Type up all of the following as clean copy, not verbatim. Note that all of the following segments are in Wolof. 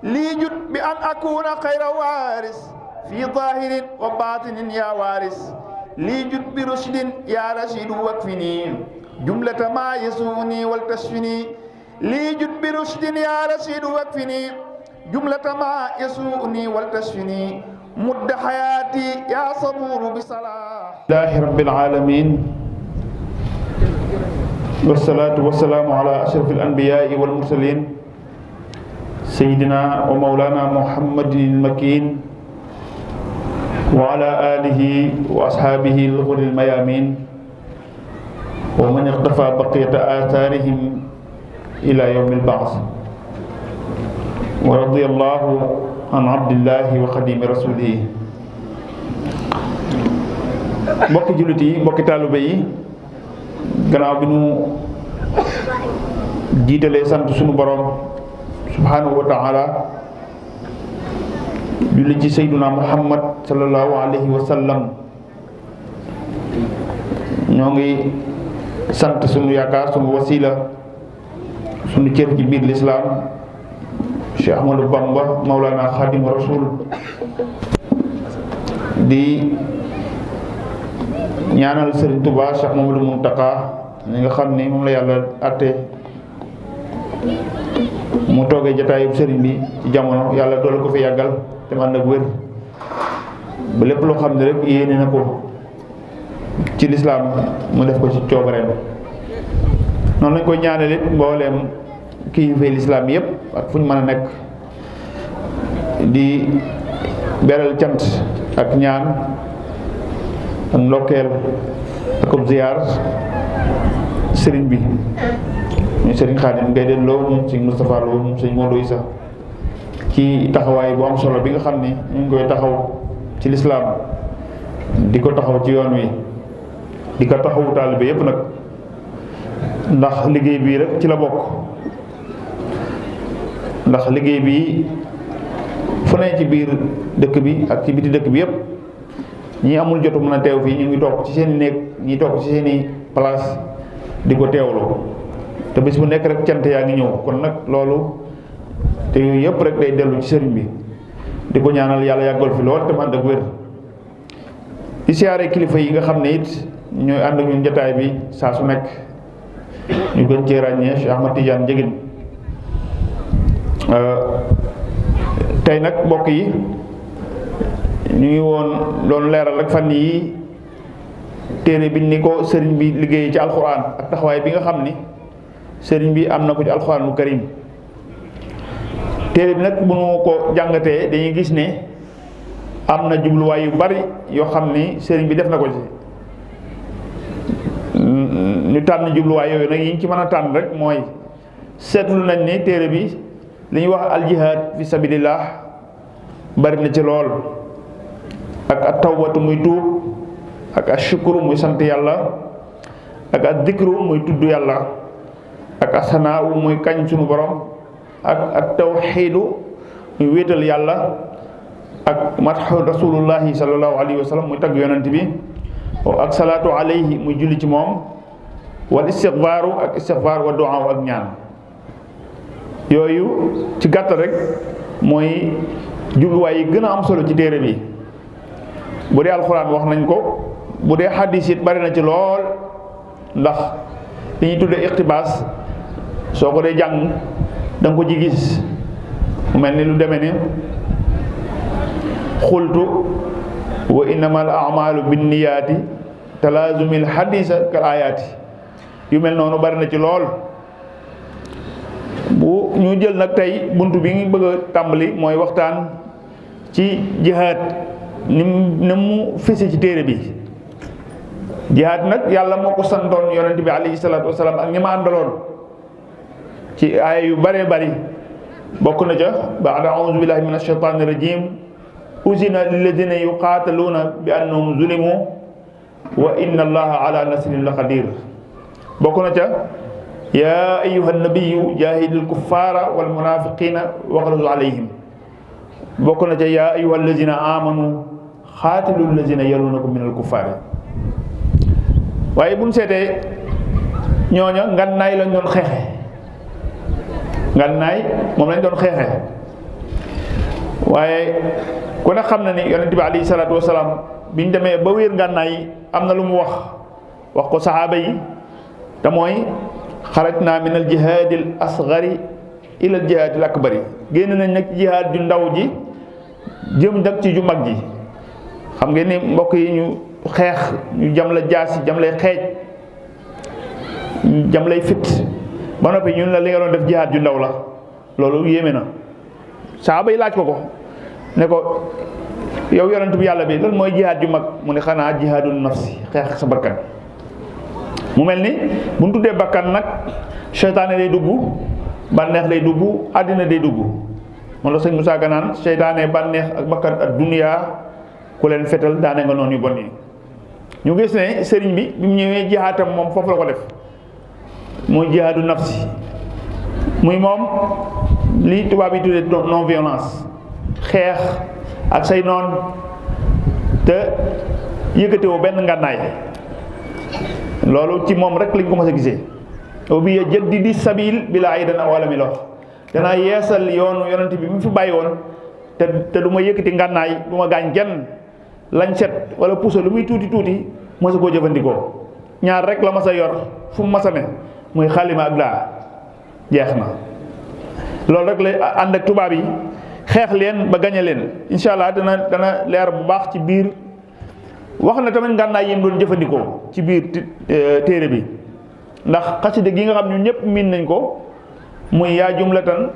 lii jut bi an akuna xayra waaris fi zahirin wa batinin ya waaris lii jut bi rushdin ya rashidu wakfini jumlata ma yasuni wal tasfini lii jut bi rushdin ya rashidu wakfini jumlata ma yasuni wal tasfini mudda hayati ya saburu bi salah lillahi rabbil alamin wassalatu wassalamu ala ashrafil anbiya'i wal mursalin sayyidina wa mawlana muhammadin makin wa ala alihi wa ashabihi al-ghurril mayamin wa man iqtafa baqiyata atharihim ila yawmil ba'th wa radiyallahu an abdillahi wa xadimi rasulihi. mbokki jullit yi, mbokki taalibe yi, gannaaw bi nu jiitalee sant sunu borom subhanahu wa ta'ala, julli ci sayyiduna muhammad sallallahu alayhi wa sallam, ñoo ngi sant sunu yaakaar, sunu wasila, sunu cër ci biir lislaam Cheikh Ahmadou Bamba Mawlana Khadim Rasoul, di ñaanal Serigne Touba Cheikh Mamadou Mountakha ñi nga xam ni moom la yàlla àtte mu toogee jataayub Serigne bi ci jamono, yàlla doole ko fi yàggal te man nag wér ba lépp loo xam ne rek yéene na ko ci lislaam mu def ko ci coobareem. noonu lañ koy ñaanal it mbooleem kii fay lislaam yëpp ak fu ñu mën a nekk, di beral cant ak ñaan ak ndokkeel ak ziyaar sëriñ bi ñu sëriñ Xaadim ngay den loo moom sëriñ Moustapha Lo moom sëriñ Modou Issa ci taxawaay bu am solo bi nga xam ni ñu ngi koy taxaw ci lislaam, di ko taxaw ci yoon wi, di ko taxawu taalibe yëpp nag, ndax liggéey bii rek ci la bokk. ndax liggéey bi fu ne ci biir dëkk bi ak ci biti dëkk bi yëpp, ñi amul jotu mën a teew fii ñu ngi toog ci seen i néeg, ñi toog ci seen i place di ko teewloo, te bés bu nekk rek cant yaa ngi ñëw. kon nag loolu te yooyu yëpp rek day dellu ci sëriñ bi, di ko ñaanal yàlla yàggal fi lool te man ak wér. di siyaare kilifa yi nga xam ne it ñooy ànd ak ñun jotaay bi saa su nekk, ñu gën cee ràññee Cheikh Ahmad Tidiane Ndiéguène. tey nag mbokk yi ñu ngi woon doon leeral rek fan yi téere bi ni ko sëriñ bi liggéey ci alxuraan ak taxawaay bi nga xam ni sëriñ bi am na ko ci alxuraanul karim. téere bi nag bu nu ko jàngatee dañuy gis ne am na jubluwaay yu bari yoo xam ni sëriñ bi def na ko ci. ñu tànn jubluwaay yooyu nag yi ñu ci mën a tànn rek mooy seetlu nañ ni téere bi li ñuy wax aljihaad fi sabilillah bari na ci lool, ak at tawbatu muy tuub, ak at shukru muy sant yàlla, ak at dikru muy tudd yàlla, ak asanaawu muy kañ sunu borom, ak at tawxiidu muy wéetal yàlla, ak madxu rasulullahi sallallahu alayhi wa sallam muy tagg yonent bi, ak salaatu alayhi muy julli ci moom, wal istixfaaru ak istixfaar wa du'a ak ñaan. yooyu ci gàttal rek mooy jubluwaay yi gën a am solo ci téere bi. bu dee alxuraan wax nañ ko, bu dee xadis it bari na ci lool, ndax li ñuy tuddee iqtibaas soo ko dee jàng da nga ko ci gis mu mel ni lu demee ni xultu wa innamal a'malu binniyaati talaazumil xadisa kal ayaati. yu mel noonu bari na ci lool. bu ñu jël nag tey bunt bi ngi bëgg a tàmbali mooy waxtaan ci jihaad ni mu fese ci téere bi. jihaad nag yàlla moo ko santoon yonent bi alayhi salaatu wasalaam ak ñi ma àndaloon ci aaya yu bëree bëri. bokk na ca ba'da a'uuzu billahi mina shaytaani rajiim uzina lilladina yuqaataluuna bi annahum zulimu wa inna allaha ala nasrihim la qadir. bokk na ca yaa ayyuha nabiyu jaahidil kuffaara wal munaafiqiina waghluz alayhim. bokk na ca yaa ayyuha allazina amanu xaatilu allazina yaluunakum minal kuffaari. waaye bu ñu seetee ñooña ngannaay lañ doon xeexe, ngannaay moom lañ doon xeexe. waaye ku ne xam na ni yonent bi alayhi salaatu wasalaam bi ñu demee ba wéer ngànnaay am na lu mu wax ko saxaaba yi te mooy xarajnaa min al jihaadi al asgari ila al jihaadi al akbari génn nañ nag jihaad ju ndaw ji jëm nag ci ju mag ji. xam ngeen ni mbokk yi ñu xeex ñu jam la jaasi jam lay xeej jam lay fit ba noppi ñun la li nga doon def jihaad ju ndaw la loolu yéeme na. saxaaba yi laaj ko ne ko yow yonent bi yàlla bi lan mooy jihaad ju mag mu ne xanaa jihaadul nafsi xeex sa bakkan. mu mel ni bu ñu tuddee bakkan nag seytaane day dugg bànneex lay dugg àddina day dugg moom la sëñ Moussa Ka naan seytaane bànneex ak bakkan ak duniyaa ku leen fetal daane nga noonu yu bon yi. ñu gis ne sëriñ bi mu ñëwee jihaatam moom foofu la ko def muy jihaadu nafsi muy moom li tubaab yi tuddee non violence xeex ak say noon te yëkkatewoo benn ngànnaay loolu ci moom rek lañ ko mës a gisee. bi ya jaddidi sabil bi laa ay dana wala mi lox danaa yeesal yoonu yonent bi mu fi bàyyi woon te du ma yëkkati ngànnaay du ma gaañ kenn lañ set wala puso lu muy tuuti tuuti mës a koo jëfandikoo ñaar rek la mas a yor fu mu mas a ne muy xalima ak daa jeex na. loolu rek la ànd ak tubaab yi xeex leen ba gañe leen incha allah dana leer bu baax ci biir. wax na tamit ngànnaay yi mu doon jëfandikoo ci biir téere bi ndax xasida gi nga xam ñun ñëpp miin nañ ko muy yaa jumlatan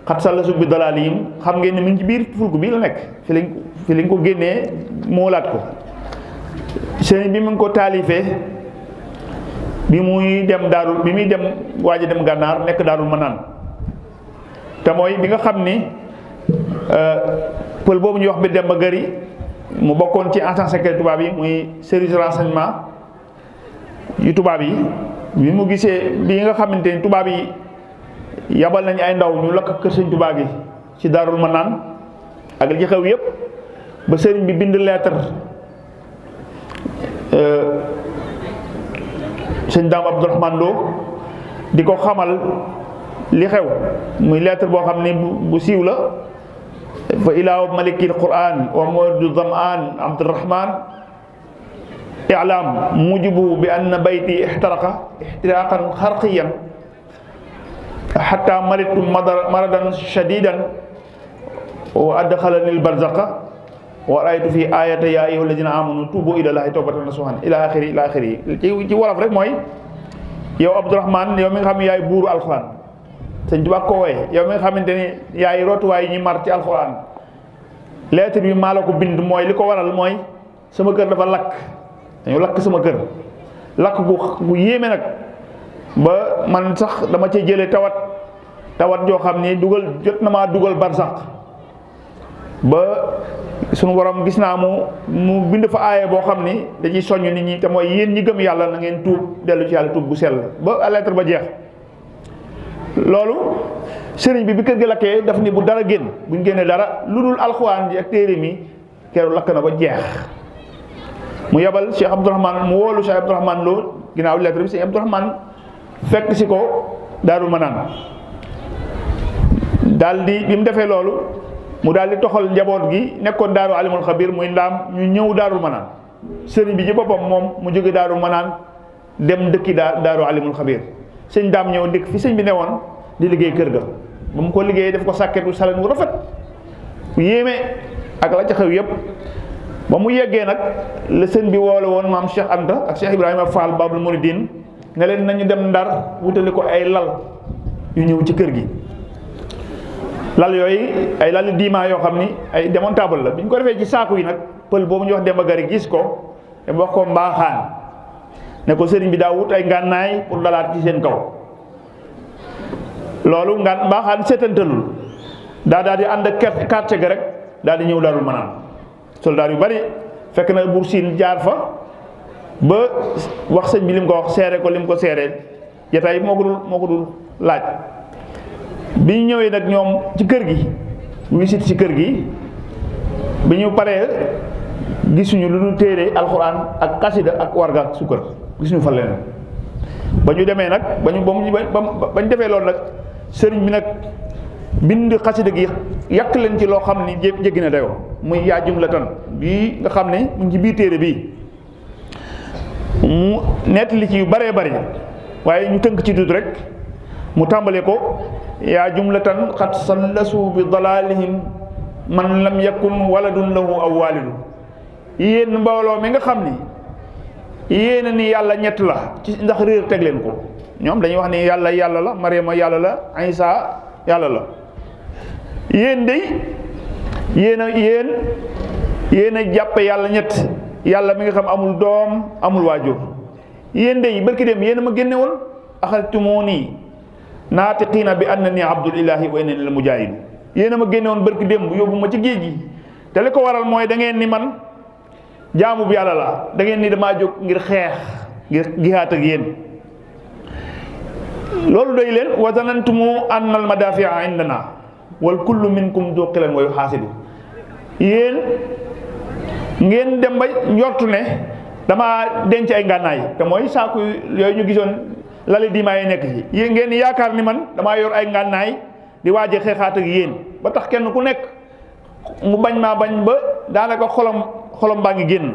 xat sàlla sub bi dalaalihim xam ngeen ne mi ngi ci biir fulku bi la nekk fi lañ ko génnee moolaat ko. sëriñ bi mu ngi ko taalifee bi muy dem waaj a dem gànnaar nekk daarul manaan te mooy bi nga xam ni pël boobu ñuy wax bi dem ba gëri mu bokkoon ci agent secret tubaab yi muy service de renseignement yu tubaab yi bi mu gisee bi nga xamante ni tubaab yi yabal nañu ay ndaw ñu lakk kër sëñ tubaab yi ci Daarul Manaan ak li ci xew yépp ba sëriñ bi bind lettre sëñ Daam Abdourahmane Lo di ko xamal li xew muy lettre boo xam ne bu siiw la fa ilaa malikil quran wa mawdu zamaan abdurahman i'lam mujibu bi anna bayti ihtaraqa ihtiraqan xarqiyan hatta maritu maradan shadidan wa adxalani albarzaqa wa raytu fi ayata ya ayyuha alladina amanu tubu ila llahi tawbatan nasuhan ila axiri ci wolof rek mooy yow abdurahman yow mi nga xam ne yaay buuru alquran sëñ Tuubaa ko wooye yow mi nga xamante ni yaay rootuwaay ñi mar ci alxuraan lettre bi maa la ko bind mooy li ko waral mooy sama kër dafa lakk dañu lakk sama kër lakk gu yéeme nag ba man sax dama cee jëlee tawat joo xam ni jot na maa dugal barsàq ba sunu borom gis naa mu bind fa aaya boo xam ni dañuy soññ nit ñi te mooy yéen ñi gëm yàlla na ngeen tuub dellu ci yàlla tuub bu sell ba lettre ba jeex. loolu sëriñ bi kër gi lakkee daf ni bu dara génn buñ génnee dara lu dul alxuraan ji ak téere mi keroog lakk na ba jeex mu yebal Cheikh Abdourahmane mu woolu Cheikh Abdourahmane Lo ginnaaw lettre bi Cheikh Abdourahmane fekk si ko Daarul Manaan bi mu defee loolu mu daal di toxal njaboot gi nekkoon Daaru Alimul Xabir muy ndaam ñu ñëw Daarul Manaan sëriñ bi ci boppam moom mu jóge Daarul Manaan dem dëkki Daaru Alimul Xabir sëñ daam ñëw ndikk fi sëñ bi newoon di liggéey kër ga ba mu ko liggéeyee def ko sàkket bu saleen wu rafet bu yéeme ak la ca xew yépp ba mu yeggee nag la sëñ bi woole woon maam Cheikh Anta ak Cheikh Ibrahima Fall Babul Mouridine ne leen nañu dem Ndar wutali ko ay lal yu ñëw ci kër gi. lal yooyu ay lal diima yoo xam ni ay démontable la bi ñu ko defee ci saaku yi nag pël boobu ñu wax Demba Gari gis ko te wax ko mbaaxaan ne ko sëriñ bi daa wut ay ngànnaay pour dalaat ci seen kaw. loolu mbaaxaan seetantalul daal di ànd ak quartier ga rek daal di ñëw Daarul Manaan soldaar yu bari fekk na Buur Siin jaar fa ba wax sëñ bi lim ko wax seere ko lim ko seeree jataay moo ko dul laaj bi ñu ñëwee nag ñoom ci kër gi wisit ci kër gi bi ñu paree gisuñu lu dul téere alxuraan ak xasida ak warga ak sukkar gisuñu fa leneen ba ñu demee nag bañ defee loolu nag sëriñ bi nag bind xasida gi yàq leen ci loo xam ni jéggi na dayoo muy yaa jumlatan bii nga xam ne mu ngi ci biir téere bii mu nettali ci yu baree bari waaye ñu tënk ci tuuti rek mu tàmbale ko yaa jumlatan xat sallasu bi dalalihim man lam yakun waladun lahu aw walidu yéen mbooloo mi nga xam ni yéen ni yàlla ñett la ci ndax réer teg leen ko ñoom dañuy wax ni yàlla yàlla la Mariama yàlla la Isa yàlla la yéen day yéen a jàppe yàlla ñett yàlla mi nga xam amul doom amul waajur yéen day barki dem yéen a ma génne woon axaltumuni naatiqiina bi annani abdul ilahi wa innani la mujaahidu yéen a ma génne woon barki dem bu yóbbu ma ci géej gi te li ko waral mooy da ngeen ni man jaamu bi yàlla la da ngeen ni damaa jóg ngir xeex ngir jihaat ak yéen loolu doy leen wa zanantumu anna al madafia indana wal kullu minkum du qilan wa yuhaasidu yéen ngeen dem ba njortu ne dama denc ay ngànnaay te mooy saaku yooyu ñu gisoon lali dimaa yi nekk ci yéen ngeen yaakaar ni man damaa yor ay ngànnaay di waaje xeexaat ak yéen ba tax kenn ku nekk mu bañ maa bañ ba daanaka xolom baa ngi génn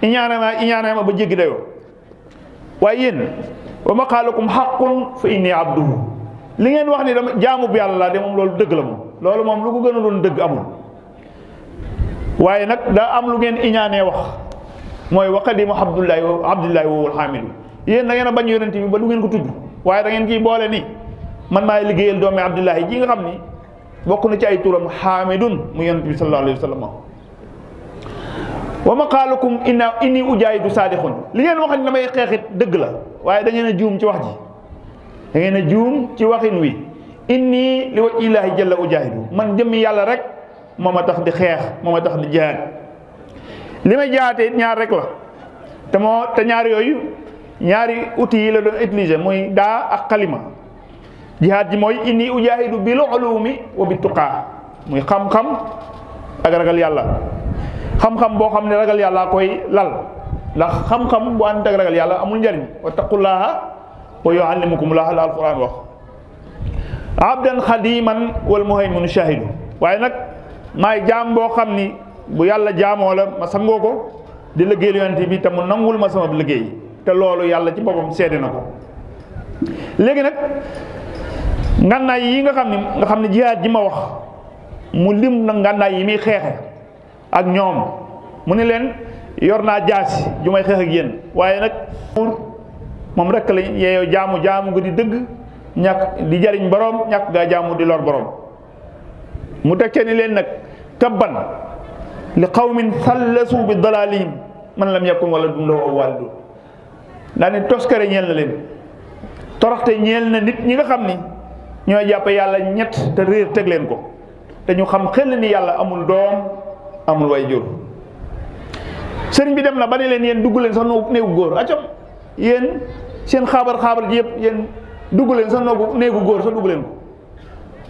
iñaane ma ba jéggi dayoo waaye yéen wa maqaalukum haqqun fa inni abduhu li ngeen wax ni dama jaamu bu yàlla laa de moom loolu dëgg la moom loolu moom lu ko gën a doon dëgg amul waaye nag daa am lu ngeen iñaanee wax mooy wa qadimu abdullahi wowul xaamidu yéen da ngeen a bañ yonent bi ba du ngeen ko tudd waaye da ngeen ciy boole ni man maay liggéeyal doomi abdullahi ji nga xam ni bokk na ci ay turam xaamidun mu yonent bi sallallahu alayhi wa sallam wa maqaalukum inni ujaahidu saadixun li ngeen wax ni damay xeexit dëgg la waaye da ngeen a juum ci wax ji da ngeen a juum ci waxin wi inni li wajhi illaahi jalla ujaahidu man jëmmi yàlla rek moo ma tax di xeex moo ma tax di jihaad li may jihaatee ñaar rek la te ñaar yooyu ñaari outils yi la doon utiliser muy daa ak xalima jihaad ji mooy inni ujaahidu bil ulumi wa bit tuqaa muy xam-xam ak ragal yàlla xam-xam boo xam ne ragal yàlla koy lal ndax xam-xam bu ànd ak ragal yàlla amul njariñ wa taqullaha wa yuallimukumullaha la alquran wax abdan xadiman wal muhayminu shahidu waaye nag maay jaam boo xam ni bu yàlla jaamoo la ma sangoo ko di liggéeyal yonent bi te mu nangul ma sama liggéey te loolu yàlla ci boppam seede na ko léegi nag ngànnaay yi nga xam ne jihaad ji ma wax mu lim na ngànnaay yi muy xeexe ak ñoom mu ne leen yor naa jaasi ju may xeex ak yéen waaye nag moom rek la yeeyoo jaamu nga di dëgg ñàkk di jariñ borom ñàkk gaa jaamu di lor borom mu teg ci ni leen nag tabban li qawmin sallasu bi dalalihim man lam yakun waladun lahu aw walidun daa ne toskare ñeel na leen toroxte ñeel na nit ñi nga xam ni ñooy jàppe yàlla ñett te réer teg leen ko te ñu xam xel ni yàlla amul doom amul way jur sëriñ bi dem na ba ne leen yéen dugg leen sax néegu góor acam yéen seen xaabar ji yëpp yéen dugg leen sax néegu góor sax dugg leen ko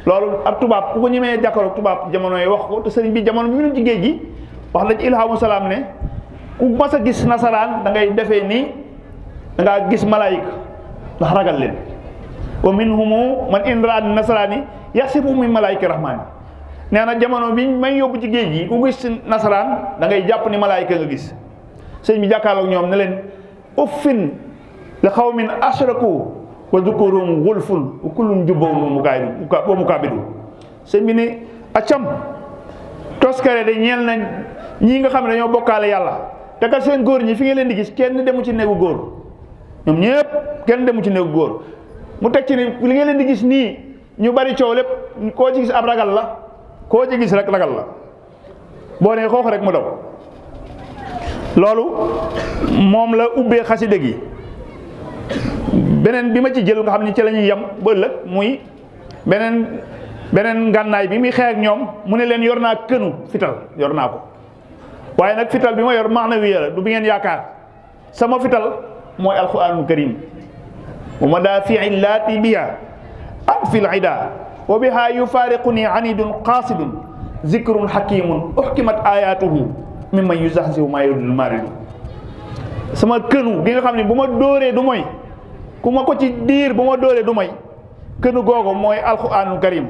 loolu ab tubaab ku ko ñemee jàkkaarloog tubaab jamono yi wax ko te sëriñ bi jamono bi mu ci géej gi wax na ci ilhamu salaam ne ku mas a gis nasaraan da ngay defee nii da ngaa gis malaayika ndax ragal leen wa minhumu man in raa nasaraani yaxsibu min malaayika rahmaani nee na jamono bi may yóbbu ci géej gi ku gis nasaraan da ngay jàpp ni malaayika nga gis sëriñ bi jàkkaarloog ñoom ne leen uffin li xawmin ashraku wa dukurum gulfun wa kullun jubbawun wa mukaabidu sëñ bi ni accam toskare de ñeel nañ ñii nga xam ne dañoo bokkaale yàlla te kat seen góor ñi fi ngeen leen di gis kenn demu ci néegu góor ñoom ñëpp kenn demu ci néegu góor mu teg ci ni li ngeen leen di gis nii ñu bari coow lépp koo ci gis ab ragal la koo ci gis rek ragal la boo nee xoox rek mu daw loolu moom la ubbee xasida gi beneen bi ma ci jël nga xam ni ci la ñuy yem ba ëllëg muy beneen ngànnaay bi muy xeex ak ñoom mu ne leen yor naa kënu fital yor naa ko waaye nag fital bi ma yor maanawiya la du bi ngeen yaakaar sama fital mooy alquranul karim wa madaafi'i llaati biha anfil ida wa biha yufaariquni anidun qasidun zikrun hakimun uhkimat ayatuhu mimman yuzahzihu ma yudul maridu sama kënu gi nga xam ne bu ma dóoree du moy ku ma ko ci diir bu ma dóoree du moy kënu googu mooy alquranul karim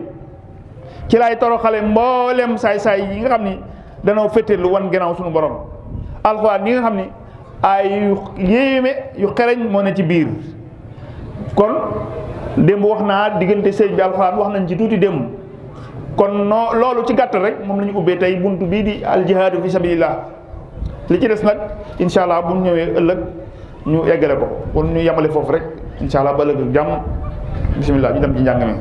ci laay toroxale mboolem saay-saay yi nga xam ni danoo féete lu wan gannaaw suñu borom. alxuraan yi nga xam ni ay yu yéeme yu xereñ moo ne ci biir. kon démb wax naa diggante sëñ bi alxuraan wax nañ ci tuuti démb kon loolu ci gàttal rek moom la ñu ubbee tey buntu bii di aljihaadu fi sabilillah. li ci des nag incha allah bu ñu ñëwee ëllëg ñu eggale ko kon ñu yemale foofu rek incha allah ba ëllëg ak jàmm bisimilah ñu dem ci njàng mi.